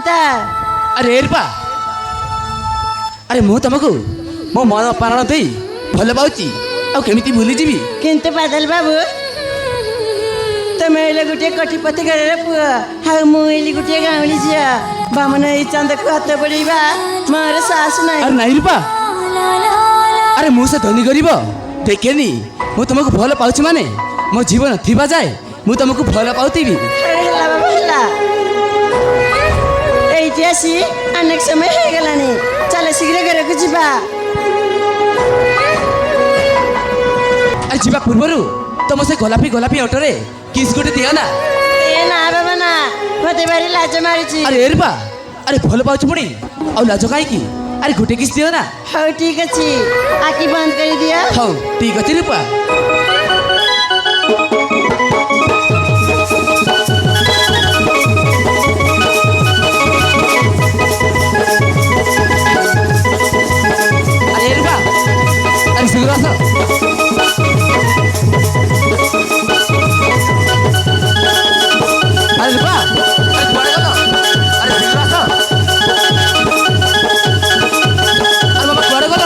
सुस्मिता अरे एरपा अरे मु तुमको मो मन पारण दे भल पाऊँ आउ केमी भूलीजी किंतु बादल बाबू तुम गोटे कटिपति घर पुआ हाँ मुझे गोटे गाँवली झील बामन ये चांद को हाथ पड़ा मोर सास ना अरे नाई रूपा अरे मु से धनी गरीब देखेनी मु तुमको भल पाऊँ माने मो जीवन थी जाए मु तुमको भल पाऊथी आसी अनेक समय हो गलानी चल शीघ्र घर को जीवा अरे जीवा पूर्वर तुम से गोलापी गोलापी ऑटोरे किस गोटे दियो ना ए ना बाबा ना मते भारी लाज मारुची अरे एरबा अरे भल पाऊँ पुणी आ लाज कहीं अरे गोटे किस दियो ना हाँ ठीक अच्छे आखि बंद कर दिया हाँ ठीक अच्छे रूपा अरे एरबा अरे शीघ्र आस अरे रूपा अरे कुआड़े गल अरे शीघ्र आस अरे बाबा कुआड़े गल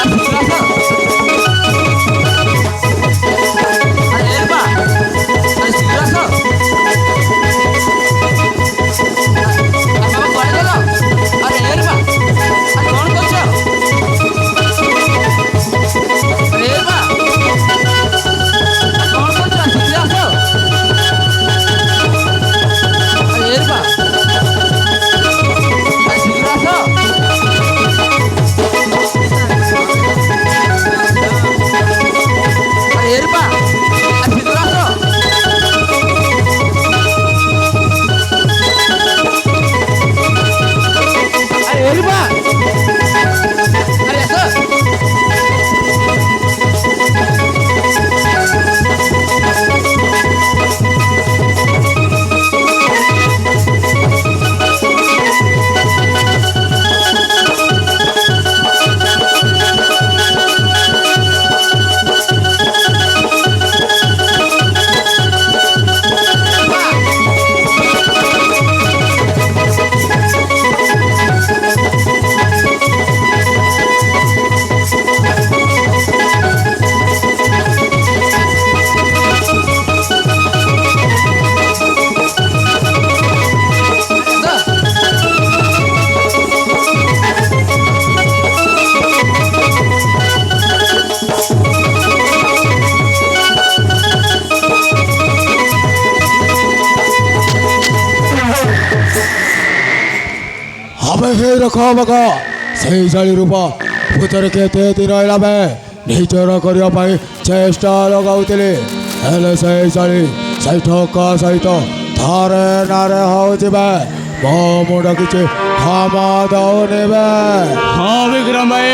अरे शीघ्र आस अरे एरबा अरे शीघ्र आस बाबा कुआड़े गल अरे एरबा अरे कौन कौच अरे एरबा कौन कौच शीघ्र आस अरे एरबा अरे शीघ्र आस अरे एरबा अरे शीघ्र आस अरे एरबा अरे आस हमें हे रखा बगा सही साली रूपा भूतर केते दिन रहा निजर करने चेष्टा लगाऊले हेले सही साली सही ठका सहित थारे नारे होजिबे मो मुंड किछि क्षमा दौने हाँ विक्रम भाई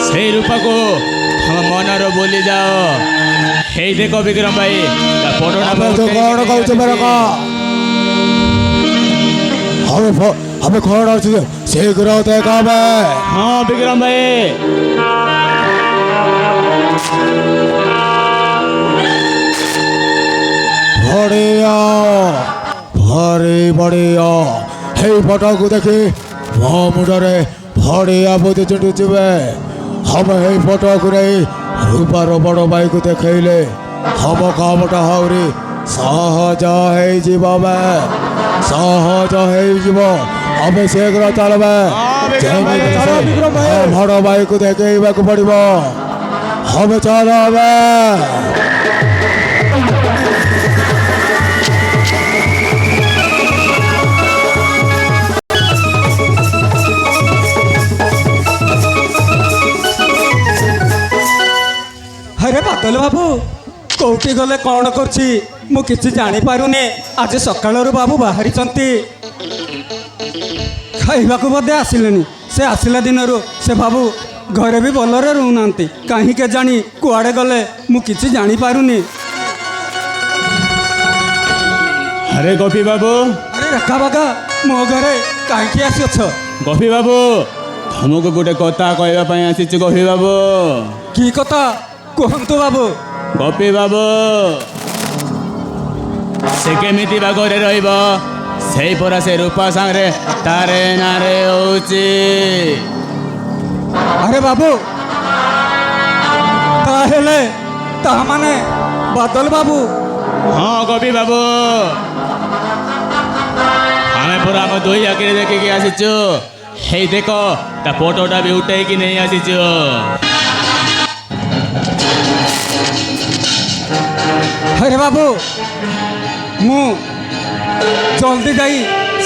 से रूपा को हम मनर बोली जाओ हे देखो विक्रम भाई हमें तो कौन कहते मेरे का हमें कौन अच्छे शीघ्र देखा हाँ विक्रम भाई बढ़िया भारी बढ़िया हे फटो को देखी मो मुंडे बढ़िया बुद्धि चुटुचे हम हे फटो को नहीं रूपार बड़ भाई को देखले हम कामटा हाउरी सहज सहज हमें शीघ्र चलबे बड़ भाई को देखा पड़ो हमें चलबे अरे बादल बाबू कौटी गले कौन करछि मु किछि जानि पारुने आज सकाळरु बाबू बाहरी चंती खाइबाकू बदे आसिलेनी से आसिला दिनरु से बाबू घरे भी भलरे रहउनांती काहे के जानी कुआडे गले मु किछि जानि पारुनी अरे गोपी बाबू अरे रखा बागा मो घरे काहे के आसी अछ गोपी बाबू तुमको गोटे कथा कहबा पई आसीछि गोपी बाबू की कथा कहंतु बाबू गोपी बाबू से केमिति बा घरे रहइबो ସେଇ ପରା ସେ ରୂପା ସାଙ୍ଗରେ ତାରେ ନାରେ ହଉଛି। ଆରେ ବାବୁ, ତାହେଲେ ତାହା ମାନେ ବାଦଲ ବାବୁ। ହଁ ଗୋପୀ ବାବୁ, ଆମେ ପୁରା ଆମ ଦୁଇ ଆଖିରେ ଦେଖିକି ଆସିଛୁ। ହେଇ ଦେଖ ତା ଫଟୋଟା ବି ଉଠେଇକି ନେଇ ଆସିଛୁ। ଆରେ ବାବୁ, ମୁଁ ଜଲ୍ଦି ଯାଇ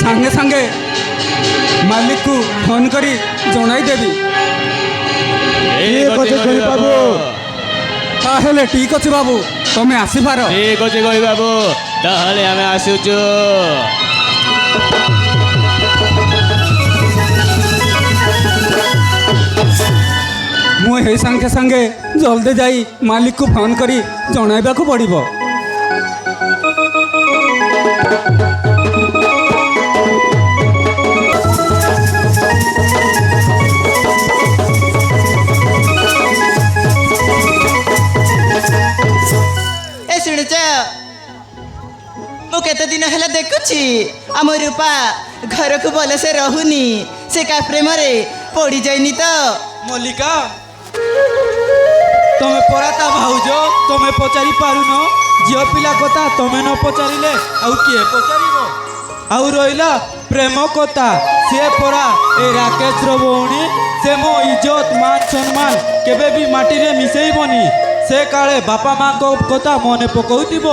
ସାଙ୍ଗେ ସାଙ୍ଗେ ମାଲିକକୁ ଫୋନ୍ କରି ଜଣାଇଦେବି। ଠିକ୍ ଅଛି ଗୋପୀ ବାବୁ, ତାହେଲେ ଠିକ୍ ଅଛି ବାବୁ, ତମେ ଆସିପାର। ଠିକ୍ ଅଛି ଗୋପୀ ବାବୁ, ତାହେଲେ ଆମେ ଆସୁଛୁ। ମୁଁ ଏଇ ସାଙ୍ଗେ ସାଙ୍ଗେ ଜଲ୍ଦି ଯାଇ ମାଲିକକୁ ଫୋନ୍ କରି ଜଣାଇବାକୁ ପଡ଼ିବ। ଏ ଶୁଣୁଛ, ମୁଁ କେତେ ଦିନ ହେଲା ଦେଖୁଛି ଆମ ରୂପା ଘରକୁ ଭଲସେ ରହୁନି। ସେ କା ପ୍ରେମରେ ପଡ଼ିଯାଇନି ତ? ମଲ୍ଲିକା, ତମେ ପରା ତା ଭାଉଜ, ତମେ ପଚାରି ପାରୁନ? ଝିଅ ପିଲା କଥା ତମେ ନ ପଚାରିଲେ ଆଉ କିଏ ପଚାରିବ? ଆଉ ରହିଲା ପ୍ରେମ କଥା, ସିଏ ପରା ଏ ରାକେଶର ଭଉଣୀ। ସେ ମୋ ଇଜ୍ଜତ ମାନ ସମ୍ମାନ କେବେ ବି ମାଟିରେ ମିଶେଇବନି। ସେ କାଳେ ବାପା ମାଙ୍କ କଥା ମନେ ପକାଉଥିବ।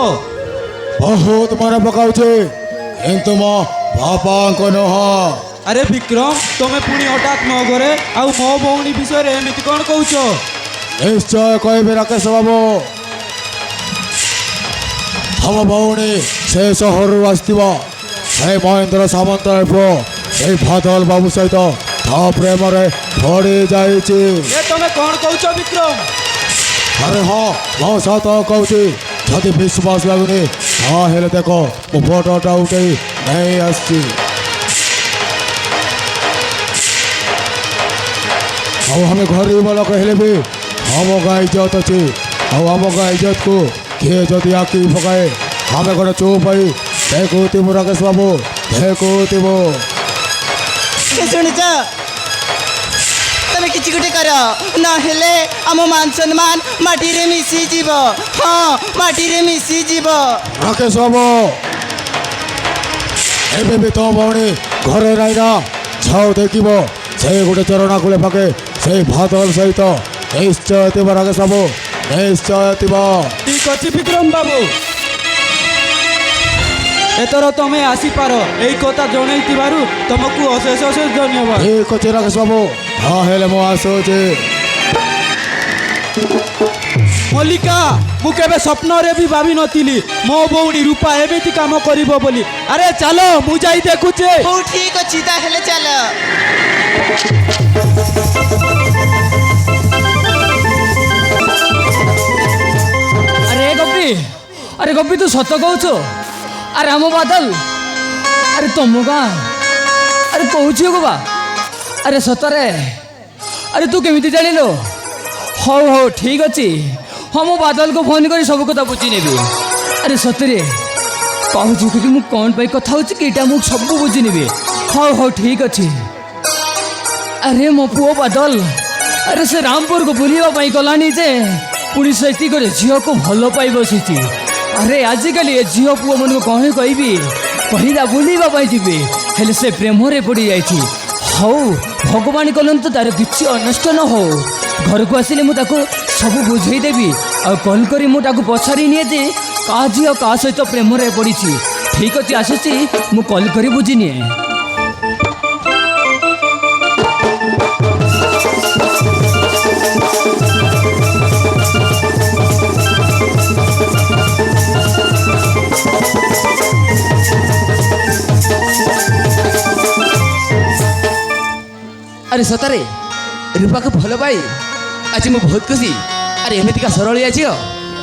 ବହୁତ ମନେ ପକାଉଛି, କିନ୍ତୁ ମୋ ବାପାଙ୍କ ନୁହଁ। ଆରେ ବିକ୍ରମ, ତମେ ପୁଣି ହଠାତ୍ ମୋ ଘରେ ଆଉ ମୋ ଭଉଣୀ ବିଷୟରେ ଏମିତି କ'ଣ କହୁଛ? ନିଶ୍ଚୟ କହିବି ରାକେଶ ବାବୁ। ତମ ଭଉଣୀ ସେ ସହରରୁ ଆସିଥିବ। ସେ ମହେନ୍ଦ୍ର ସାମନ୍ତରାୟ ପୁଅ ଏଇ ବାଦଲ ବାବୁ ସହିତ ତା ପ୍ରେମରେ ପଡ଼ି ଯାଇଛି। ଏ ତମେ କ'ଣ କହୁଛ ବିକ୍ରମ? ଆରେ ହଁ, ମୁଁ ସତ କହୁଛି। ଯଦି ବିଶ୍ୱାସ ଲାଗୁନି ତାହେଲେ ଦେଖ, ମୁଁ ଫଟୋଟା ଉଠେଇ ନେଇ ଆସିଛି। ଆଉ ଆମେ ଗରିବ ଲୋକ ହେଲେ ବି ଆମ ଗାଁ ଇଜ୍ଜତ ଅଛି। ଆଉ ଆମ ଗାଁ ଇଜ୍ଜତକୁ କିଏ ଯଦି ଆଖି ପକାଏ ଆମେ ଗୋଟେ ଚୁପ୍ ହେଇ ଦେଖୁଥିବୁ ରାକେଶ ବାବୁ, ଦେଖୁଥିବୁ। ଏ ଶୁଣୁଛ, ତମେ କିଛି ଗୋଟେ କର, ନହେଲେ ଆମ ମାନ ସମ୍ମାନ ମାଟିରେ ମିଶିଯିବ। ହଁ, ମାଟିରେ ମିଶିଯିବ। ରାକେଶ ବାବୁ, ଏବେ ବି ତୋ ଭଉଣୀ ଘରେ ରହିନା। ଯାଅ ଦେଖିବ, ସେ ଗୋଟେ ଚରଣା କୂଳେ ପାଖେ ସେଇ ବାଦଲ ସହିତ ନିଶ୍ଚୟ ଥିବ। ରାକେଶ ବାବୁ, ନିଶ୍ଚୟ ଥିବ। ଠିକ୍ ଅଛି ବିକ୍ରମ ବାବୁ, ଏଥର ତମେ ଆସିପାର। ଏଇ କଥା ଜଣେଇଥିବାରୁ ତମକୁ ଅଶେଷ ଅଶେଷ ଧନ୍ୟବାଦ। ଠିକ୍ ଅଛି ରାକେଶ ବାବୁ, ତାହେଲେ ମୁଁ ଆସୁଛି। ମଲ୍ଲିକା, ମୁଁ କେବେ ସ୍ୱପ୍ନରେ ବି ଭାବିନଥିଲି ମୋ ଭଉଣୀ ରୂପା ଏମିତି କାମ କରିବ ବୋଲି। ଆରେ ଚାଲ, ମୁଁ ଯାଇ ଦେଖୁଛେ। ହଉ ଠିକ୍ ଅଛି, ତାହେଲେ ଚାଲ। ଆରେ ଗୋପୀ ତୁ ସତ କହୁଛୁ? ଆରେ ଆମ ବାଦଲ, ଆରେ ତମ ଗାଁ, ଆରେ କହୁଛି ଗୋବା, ଆରେ ସତରେ? ଆରେ ତୁ କେମିତି ଜାଣିଲୁ? ହଉ ହଉ ଠିକ୍ ଅଛି, ହଁ ମୁଁ ବାଦଲକୁ ଫୋନ୍ କରି ସବୁ କଥା ବୁଝି ନେବି। ଆରେ ସତରେ କହୁଛୁ କି ମୁଁ କ'ଣ ପାଇଁ କଥା ହେଉଛି କି ଏଇଟା ମୁଁ ସବୁ ବୁଝି ନେବି। ହଉ ହଉ ଠିକ୍ ଅଛି। ଆରେ ମୋ ପୁଅ ବାଦଲ, ଆରେ ସେ ରାମପୁରକୁ ବୁଲିବା ପାଇଁ ଗଲାନି ଯେ ପୁଣି ସେଠି ଗୋଟେ ଝିଅକୁ ଭଲ ପାଇ ବସିଛି। ଆରେ ଆଜିକାଲି ଏ ଝିଅ ପୁଅମାନଙ୍କୁ କ'ଣ କହିବି, କହିଲା ବୁଲିବା ପାଇଁ ଯିବେ, ହେଲେ ସେ ପ୍ରେମରେ ପଡ଼ିଯାଇଛି। ହଉ ଭଗବାନ କରନ୍ତୁ ତାର କିଛି ଅନଷ୍ଟ ନ ହଉ। ଘରକୁ ଆସିଲେ ମୁଁ ତାକୁ ସବୁ ବୁଝେଇଦେବି। ଆଉ କଲ୍ କରି ମୁଁ ତାକୁ ପଚାରି ନିଏ ଯେ କାହା ଝିଅ କାହା ସହିତ ପ୍ରେମରେ ପଡ଼ିଛି। ଠିକ୍ ଅଛି, ଆସୁଛି, ମୁଁ କଲ୍ କରି ବୁଝିନିଏ। ଆରେ ସତରେ ରୂପାକୁ ଭଲ ପାଇ ଆଜି ମୁଁ ବହୁତ ଖୁସି। ଆରେ ଏମିତିକା ସରଳିଆ ଝିଅ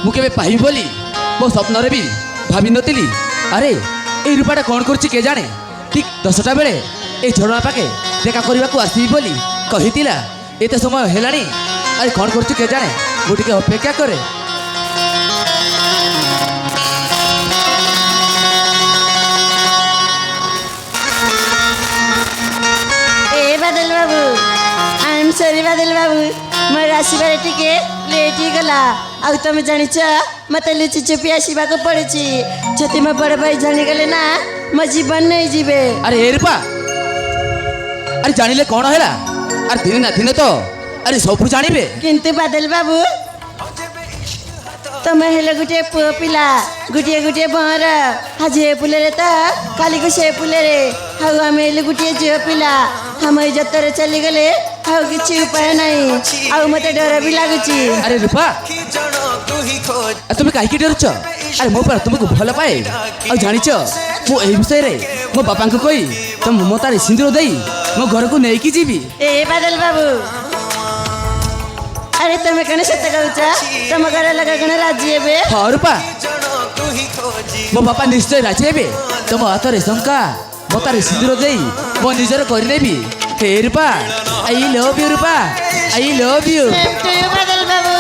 ମୁଁ କେବେ ପାଇବି ବୋଲି ମୋ ସ୍ୱପ୍ନରେ ବି ଭାବିନଥିଲି। ଆରେ ଏଇ ରୂପାଟା କ'ଣ କରୁଛି କେଜାଣେ? ଠିକ୍ 10ଟା ବେଳେ এই ঝরଣା ପାଖେ ଦେଖା କରିବାକୁ ଆସିବି ବୋଲି କହିଥିଲା। ଏତେ ସମୟ ହେଲାଣି, ଆରେ କ'ଣ କରୁଛୁ କେଜାଣେ? ମୁଁ ଟିକେ ଅପେକ୍ଷା କରେ। सॉरी बादल बाबू मोर आसबार टिके लेट ही गला आ तुम जानिच मत लुचि चुपी आसवा को पड़ी जति मो बड़ भाई जानीगले ना मो जीवन नहीं जीवे। अरे ए रूपा अरे जानिले कौन है अरे दिन ना दिन तो अरे सब जानिबे किंतु बादल बाबू तमें हेले गोटे पुओ पिला गोटे गोटे बहर आज ए पुलेरे तो काली को से पुलेरे हाउ आम हेले गोटे झील पिला हम इज्जतर चलीगले हाउ किसी उपाय नहीं आउ मत डर भी लगुची। अरे रूपा तुम कहीं डरुच अरे मो पर तुमको भल पाए आ जानिच मु एही विषय रे मो बापा को कही तुम ममतार सिंदूर दे मो घर को नहीं जीवी। ए बादल बाबू अरे तुम कौन सत कहूच तुम घर लगा कौन राजी हे? हाँ रूपा मो बापा निश्चय राजी हे तुम हाथ रे शंका मतार सिंदूर दे मो निजर करनेबी। हे Rupa I love you Rupa I love you. Badal बाबू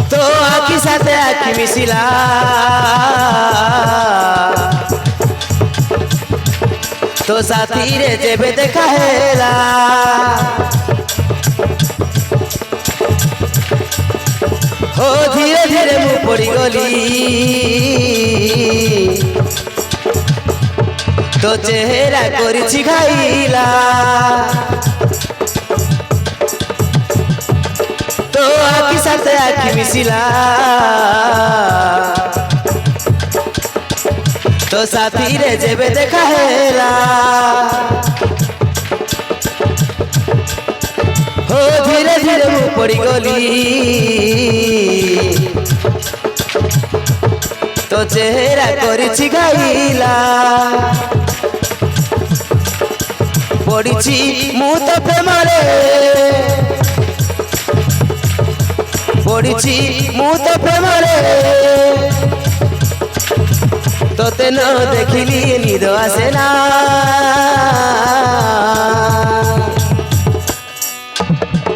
तो आखि साथे आखि मिसिला तो साथी रे जेबे देखा हेला हो धीरे धीरे मु पड़ी गली तो चेहरा करिछि घाइला तो आखि साथे आखि मिसिला तो साथी रे जेबे देखा हेला हो धीरे धीरे मु पड़ी गली तो चेहरा करिछि घाइला पड़िछि मु तो प्रेमरे पड़िछि मु तो प्रेमरे तोते न देखिली निद आसे ना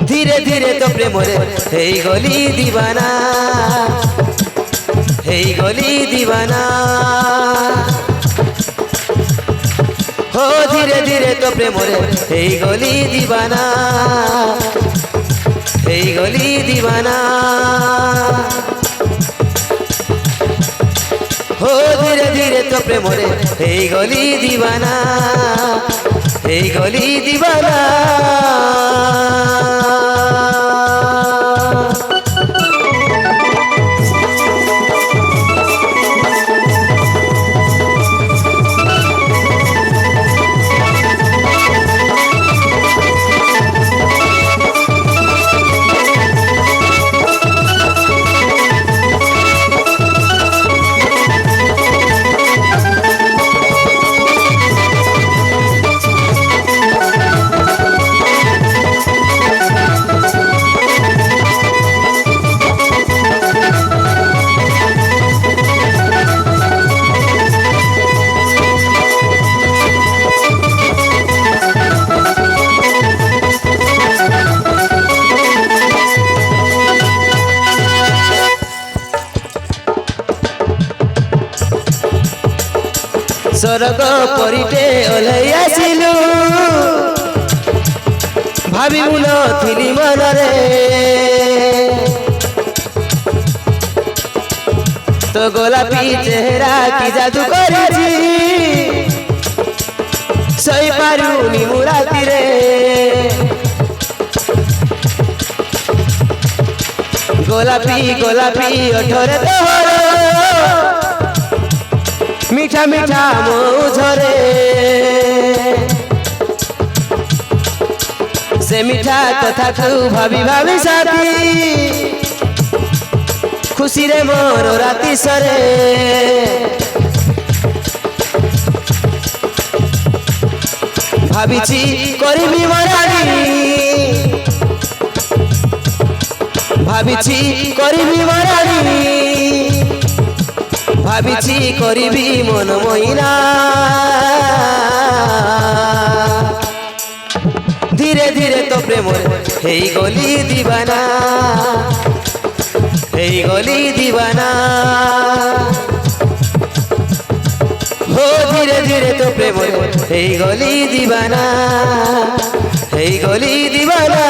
धीरे धीरे तो प्रेमरे हेई गली दीवाना हेई गली दीवाना हो धीरे धीरे तो प्रेमरे हेई गली दीवाना हेई गली दीवाना हो धीरे धीरे तो प्रेमरे हेई गली दीवाना हेई गली दीवाना। स्वर्ग परिटे ओल्है आसिलु भावी मु नथिली मनरे तो गोलापी चेहरा की जादू करिछि सही पारुनी मु राति रे गोलापी गोलापी ओठरे तोहर मीठा मीठा मुझरे से मीठा कथा तू भाभी भाभी साथी खुशी रे मोर राति सरे ভাবিছি করিবি মরারি ভাবিছি করিবি মরারি ভাবিছি করিবি মন মইনা ধীরে ধীরে তো প্রেমরে হেই গলি দিবানা হেই গলি দিবানা हो धीरे धीरे तो प्रेम हे गली दीवाना हे गली दीवाना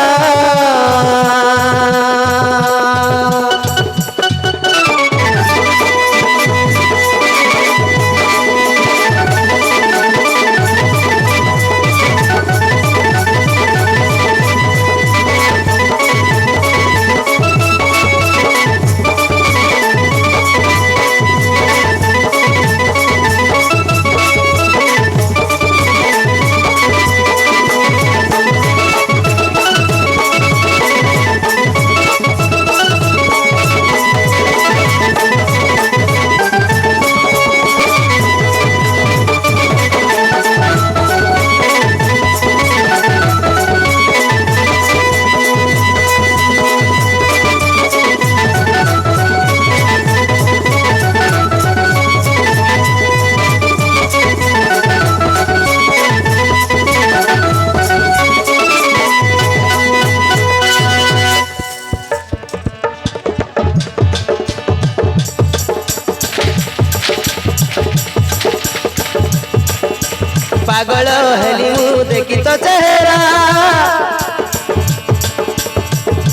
पागल हेली मु देखी तो चेहरा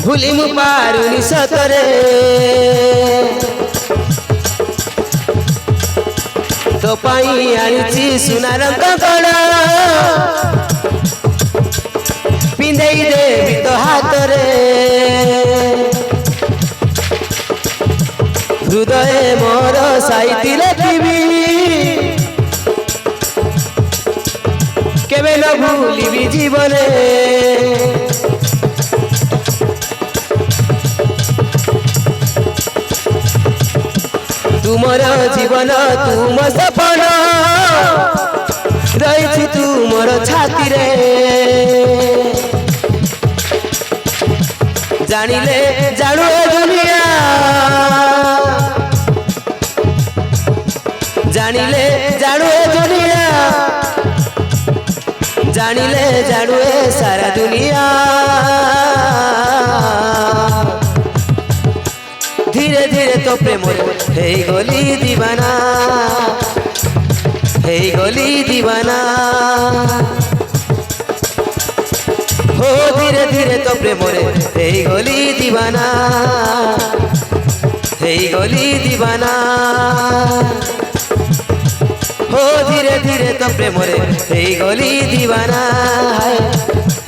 भूली मु पारुनी सतरे तो पाई आनीची सुना रंग कड़ा पिंधेई देवी तो हाथ रे हृदय मोर साइती लेखिबी केबे न भूलिबी जीवने तुमर जीवन तुम सपन रही तुमर छाती रे जानिले जाणु ए दुनिया जानिले जाणु ए दुनिया जानिले जाणु ए सारा दुनिया धीरे धीरे तो प्रेम हे गली दीवाना हे गली दीवाना हो धीरे धीरे तो प्रेम हे गली दीवाना हे गली दीवाना हो धीरे धीरे तो प्रेम हे गली दीवाना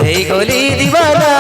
हे गली दीवाना